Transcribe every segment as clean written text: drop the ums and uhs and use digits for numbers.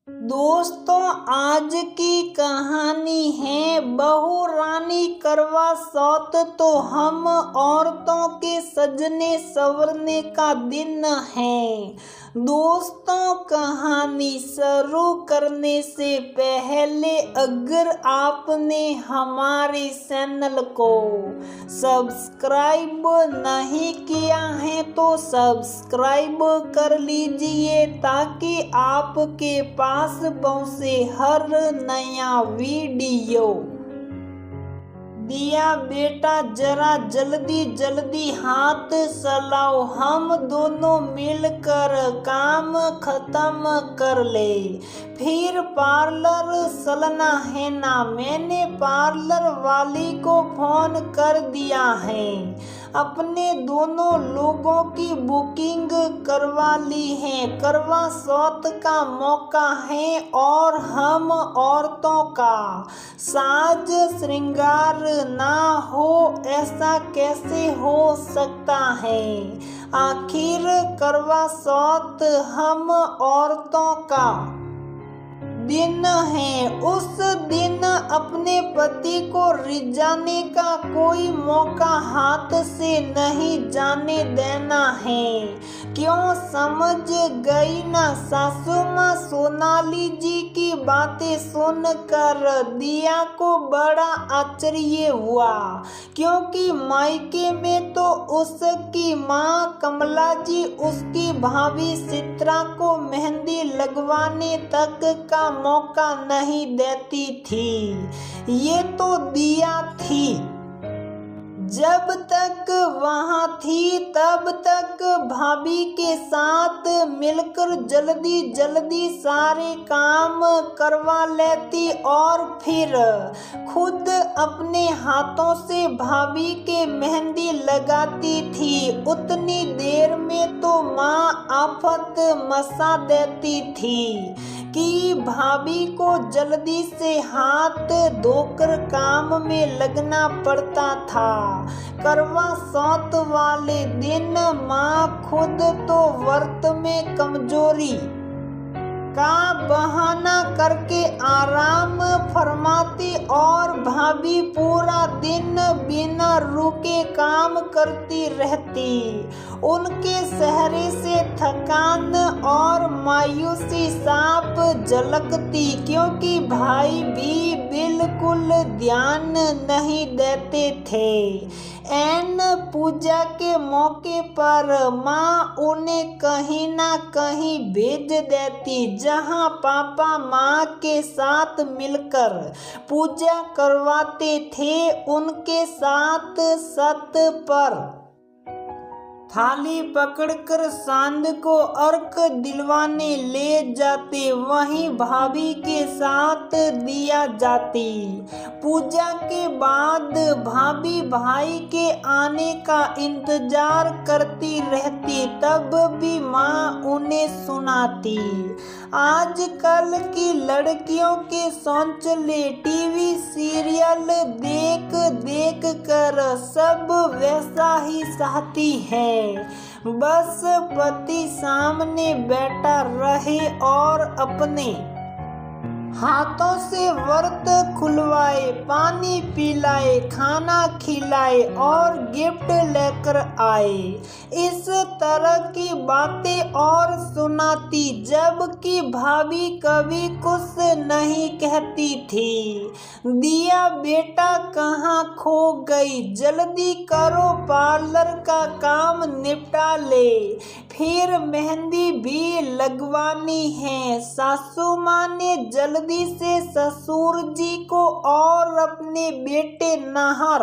दोस्तों, आज की कहानी है बहू रानी करवा चौथ। तो हम औरतों के सजने संवरने का दिन है। दोस्तों, कहानी शुरू करने से पहले अगर आपने हमारे चैनल को सब्सक्राइब नहीं किया है तो सब्सक्राइब कर लीजिए ताकि आपके पास पहुंचे हर नया वीडियो। दिया बेटा, जरा जल्दी जल्दी हाथ चलाओ, हम दोनों मिलकर काम खत्म कर ले, फिर पार्लर चलना है ना। मैंने पार्लर वाली को फोन कर दिया है, अपने दोनों लोगों की बुकिंग करवा ली है। करवा चौथ का मौका है और हम औरतों का साज श्रृंगार ना हो, ऐसा कैसे हो सकता है। आखिर करवा चौथ हम औरतों का दिन है। उस दिन अपने पति को रिझाने का कोई मौका हाथ से नहीं जाने देना है। क्यों, समझ गई ना। सासू माँ सोनाली जी की बातें सुनकर दिया को बड़ा आश्चर्य हुआ, क्योंकि मायके में तो उसकी माँ कमला जी उसकी भाभी चित्रा को मेहंदी लगवाने तक का मौका नहीं देती थी। ये तो दिया थी, जब तक वहाँ थी तब तक भाभी के साथ मिलकर जल्दी जल्दी सारे काम करवा लेती और फिर खुद अपने हाथों से भाभी के मेहंदी लगाती थी। उतनी देर में तो माँ आफत मचा देती थी कि भाभी को जल्दी से हाथ धोकर काम में लगना पड़ता था। करवा चौथ वाले दिन माँ खुद तो व्रत में कमजोरी का बहाना करके आराम फरमाती और भाभी पूरा दिन बिना रुके काम करती रहती। उनके चेहरे से थकान और मायूसी साफ झलकती, क्योंकि भाई भी बिल्कुल ध्यान नहीं देते थे। ऐन पूजा के मौके पर माँ उन्हें कहीं ना कहीं भेज देती, जहाँ पापा माँ के साथ मिलकर पूजा करवाते थे। उनके साथ छत पर थाली पकड़कर चांद को अर्घ दिलवाने ले जाते, वहीं भाभी के साथ दिया जाती। पूजा के बाद भाभी भाई के आने का इंतजार करती रहती, तब भी माँ उन्हें सुनाती। आजकल की लड़कियों के चौंचले टीवी सीरियल देख देख कर सब वैसा ही चाहती है, बस पति सामने बैठा रहे और अपने हाथों से व्रत खुलवाए, पानी पिलाए, खाना खिलाए और गिफ्ट लेकर आए। इस तरह की बातें और सुनाती, जबकि भाभी कभी कुछ नहीं कहती थी। दिया बेटा, कहाँ खो गई, जल्दी करो, पार्लर का काम निपटा ले, फिर मेहंदी भी लगवानी है। सासू माँ ने जल्दी से ससुर जी को और अपने बेटे नाहर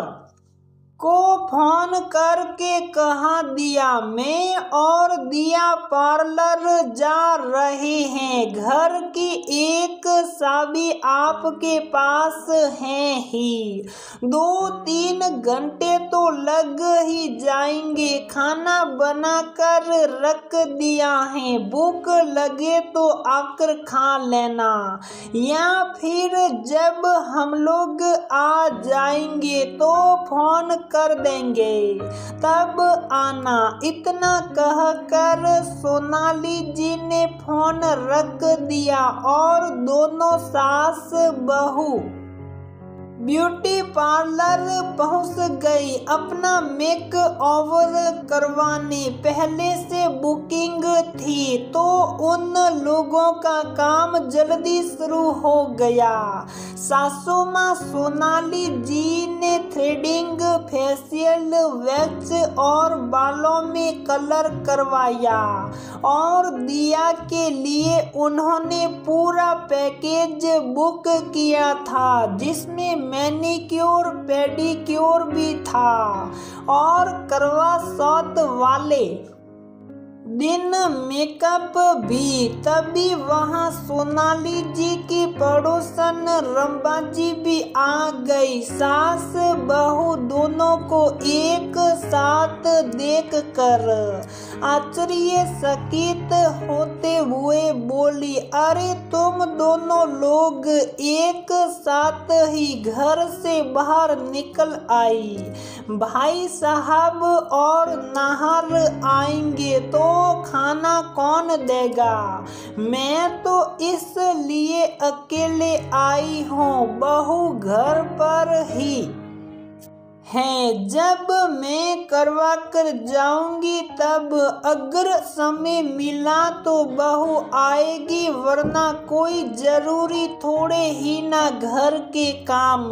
को फोन करके कहा दिया, मैं और दिया पार्लर जा रहे हैं, घर की एक चाबी आपके पास है ही, 2-3 घंटे तो लग ही जाएंगे, खाना बनाकर रख दिया है, भूख लगे तो आकर खा लेना, या फिर जब हम लोग आ जाएंगे तो फोन कर देंगे, तब आना। इतना कहकर सोनाली जी ने फोन रख दिया और दोनों सास बहू ब्यूटी पार्लर पहुंच गई अपना मेक ओवर करवाने। पहले से बुकिंग थी तो उन लोगों का काम जल्दी शुरू हो गया। सासू माँ सोनाली जी ने थ्रेडिंग, फेशियल, वैक्स और बालों में कलर करवाया और दिया के लिए उन्होंने पूरा पैकेज बुक किया था, जिसमें मैनिक्योर पेडिक्योर भी था। और करवा चौथ वाले दिन मेकअप भी। तभी वहां सोनाली जी की पड़ोसन रंबा जी भी आ गई। सास बहू दोनों को एक साथ देखकर आश्चर्यचकित होते हुए बोली, अरे तुम दोनों लोग एक साथ ही घर से बाहर निकल आई। भाई साहब और नाहर आएंगे तो खाना कौन देगा? मैं तो इसलिए अकेले आई हूँ, बहू घर पर ही है। जब मैं करवा कर जाऊंगी तब अगर समय मिला तो बहू आएगी, वरना कोई जरूरी थोड़े ही ना घर के काम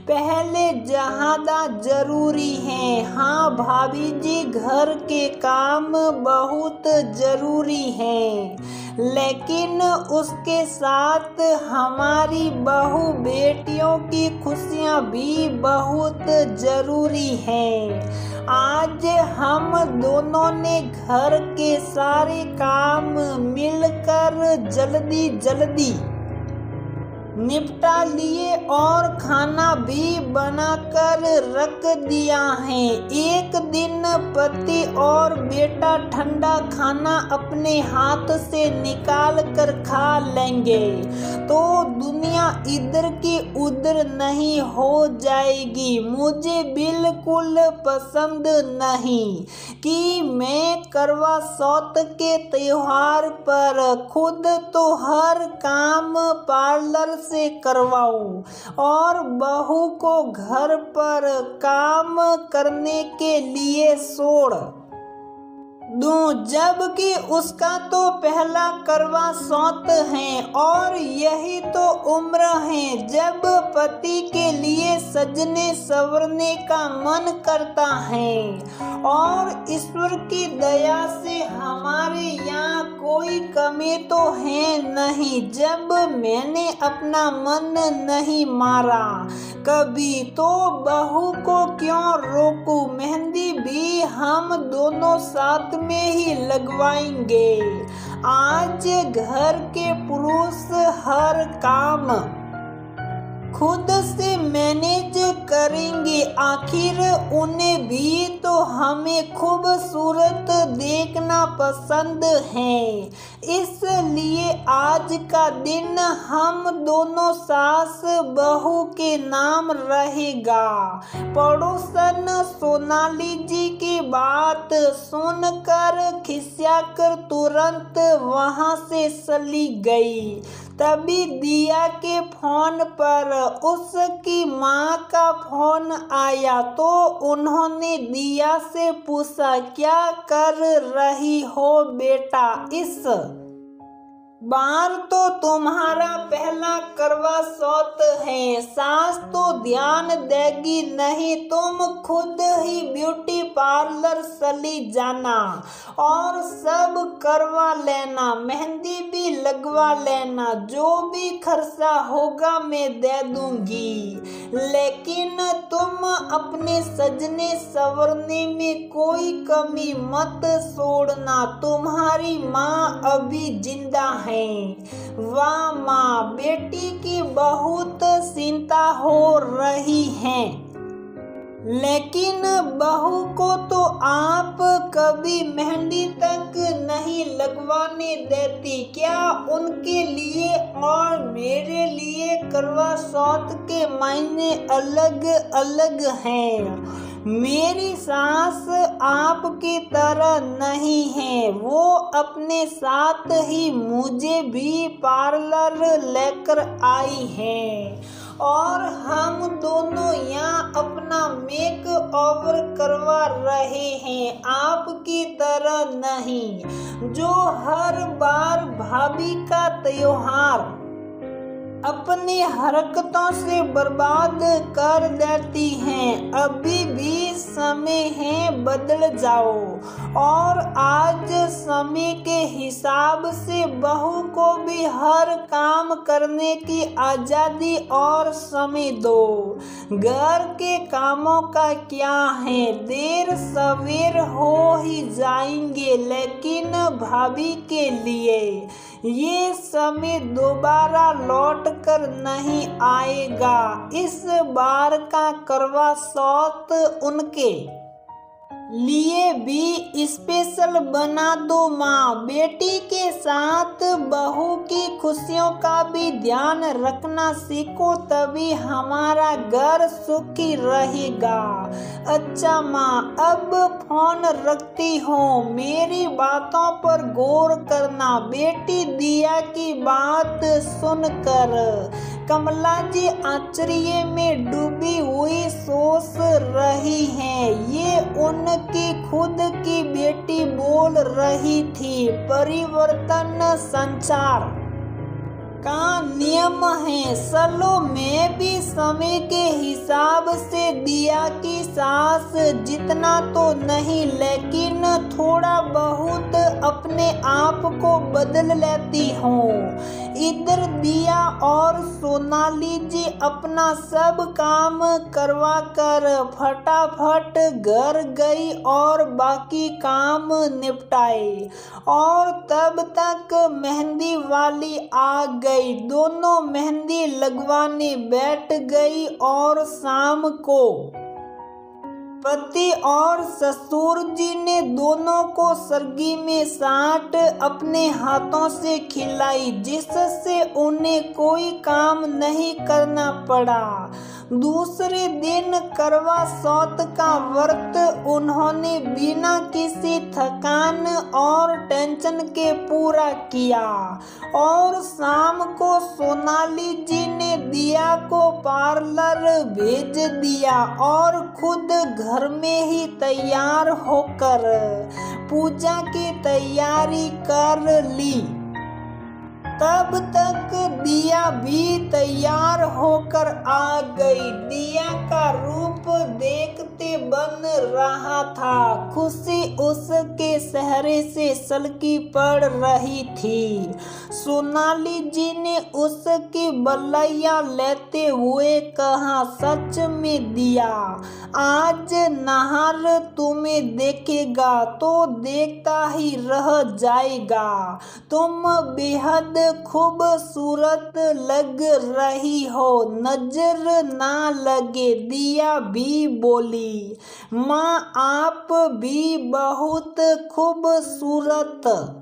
पहले ज्यादा जरूरी है। हाँ भाभी जी, घर के काम बहुत जरूरी हैं, लेकिन उसके साथ हमारी बहू बेटियों की खुशियाँ भी बहुत जरूरी हैं। आज हम दोनों ने घर के सारे काम मिलकर जल्दी जल्दी निपटा लिए और खाना भी बनाकर रख दिया है। एक दिन पति और बेटा ठंडा खाना अपने हाथ से निकाल कर खा लेंगे तो दुनिया इधर की उधर नहीं हो जाएगी। मुझे बिल्कुल पसंद नहीं कि मैं करवा चौथ के त्योहार पर खुद तो हर काम पार्लर से करवाऊं और बहू को घर पर काम करने के लिए छोड़ दूं, जबकि उसका तो पहला करवा चौथ है और यही तो उम्र है जब पति के लिए सजने संवरने का मन करता है। और ईश्वर की दया से हमारे यहाँ कोई कमी तो है नहीं। जब मैंने अपना मन नहीं मारा कभी तो बहू को क्यों रोकूं? मेहंदी भी हम दोनों साथ में ही लगवाएंगे। आज घर के पुरुष हर काम खुद से मैनेज करेंगे, आखिर उन्हें भी तो हमें खूबसूरत देखना पसंद है। इसलिए आज का दिन हम दोनों सास बहू के नाम रहेगा। पड़ोसन सोनाली जी की बात सुनकर खिसियाकर तुरंत वहां से चली गई। तभी दिया के फोन पर उसकी माँ का फोन आया तो उन्होंने दिया से पूछा, क्या कर रही हो बेटा? इस बार तो तुम्हारा पहला करवा चौथ है, सास तो ध्यान देगी नहीं, तुम खुद ही ब्यूटी पार्लर चली जाना और सब करवा लेना, मेहंदी भी लगवा लेना, जो भी खर्चा होगा मैं दे दूंगी। लेकिन तुम अपने सजने संवरने में कोई कमी मत छोड़ना, तुम्हारी माँ अभी जिंदा है। वाह माँ, बेटी की बहुत चिंता हो रही है, लेकिन बहू को तो आप कभी मेहंदी तक नहीं लगवाने देती। क्या उनके लिए और मेरे लिए करवा चौथ के मायने अलग अलग हैं? मेरी सास आपकी तरह नहीं है, वो अपने साथ ही मुझे भी पार्लर लेकर आई है और हम दोनों यहाँ अपना मेक ओवर करवा रहे हैं, आपकी तरह नहीं जो हर बार भाभी का त्योहार अपनी हरकतों से बर्बाद कर देती हैं। अभी भी समय है, बदल जाओ और आज समय के हिसाब से बहू को भी हर काम करने की आज़ादी और समय दो। घर के कामों का क्या है, देर सवेर हो ही जाएंगे, लेकिन भाभी के लिए ये समय दोबारा लौट कर नहीं आएगा। इस बार का करवा चौथ उनके लिए भी स्पेशल बना दो माँ। बेटी के साथ बहू की खुशियों का भी ध्यान रखना सीखो, तभी हमारा घर सुखी रहेगा। अच्छा माँ, अब फोन रखती हूँ, मेरी बातों पर गौर करना। बेटी दिया की बात सुनकर कमला जी आश्चर्य में डूबी हुई सोच रही हैं। ये उनकी खुद की बेटी बोल रही थी। परिवर्तन संसार का नियम है। चलो मैं भी समय के हिसाब से दिया की सास जितना तो नहीं, लेकिन थोड़ा बहुत अपने आप को बदल लेती हूँ। इधर दिया और सोनाली जी अपना सब काम करवा कर फटाफट घर गई और बाकी काम निपटाए और तब तक मेहंदी वाली आ गई। दोनों मेहंदी लगवाने बैठ गई और शाम को पति और ससुर जी ने दोनों को सरगी में साट अपने हाथों से खिलाई, जिससे उन्हें कोई काम नहीं करना पड़ा। दूसरे दिन करवा चौथ का व्रत उन्होंने बिना किसी थकान और टेंशन के पूरा किया और शाम को सोनाली जी ने दिया को पार्लर भेज दिया और खुद घर में ही तैयार होकर पूजा की तैयारी कर ली। तब तक दिया भी तैयार होकर आ गई। दिया का रूप देखते बन रहा था। खुशी उसके चेहरे से सलकी पड़ रही थी। सोनाली जी ने उसकी बलैया लेते हुए कहा, सच में दिया, आज नहार तुम्हें देखेगा तो देखता ही रह जाएगा। तुम बेहद खूबसूरत लग रही हो, नजर ना लगे। दिया भी बोली, माँ आप भी बहुत खूबसूरत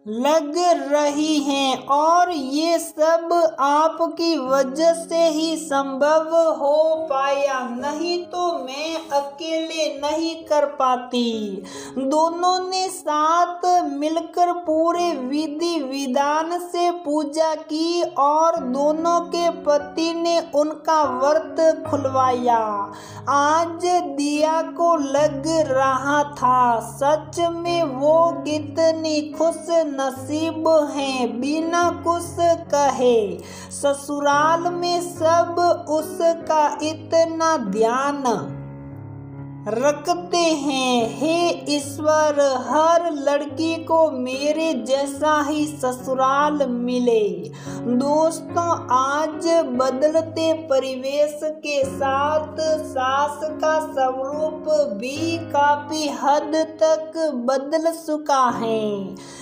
लग रही हैं और ये सब आपकी वजह से ही संभव हो पाया, नहीं तो मैं अकेले नहीं कर पाती। दोनों ने साथ मिलकर पूरे विधि विधान से पूजा की और दोनों के पति ने उनका व्रत खुलवाया। आज दिया को लग रहा था सच में वो कितनी खुश नसीब हैं। बिना कुछ कहे ससुराल में सब उसका इतना ध्यान रखते हैं। हे ईश्वर, हर लड़की को मेरे जैसा ही ससुराल मिले। दोस्तों, आज बदलते परिवेश के साथ सास का स्वरूप भी काफी हद तक बदल चुका है।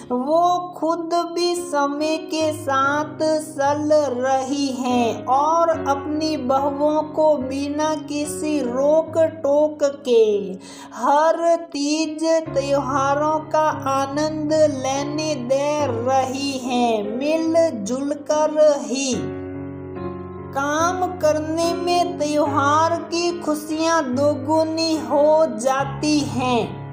वो खुद भी समय के साथ चल रही हैं और अपनी बहुओं को बिना किसी रोक टोक के हर तीज त्योहारों का आनंद लेने दे रही हैं। मिलजुल कर ही काम करने में त्योहार की खुशियाँ दोगुनी हो जाती हैं।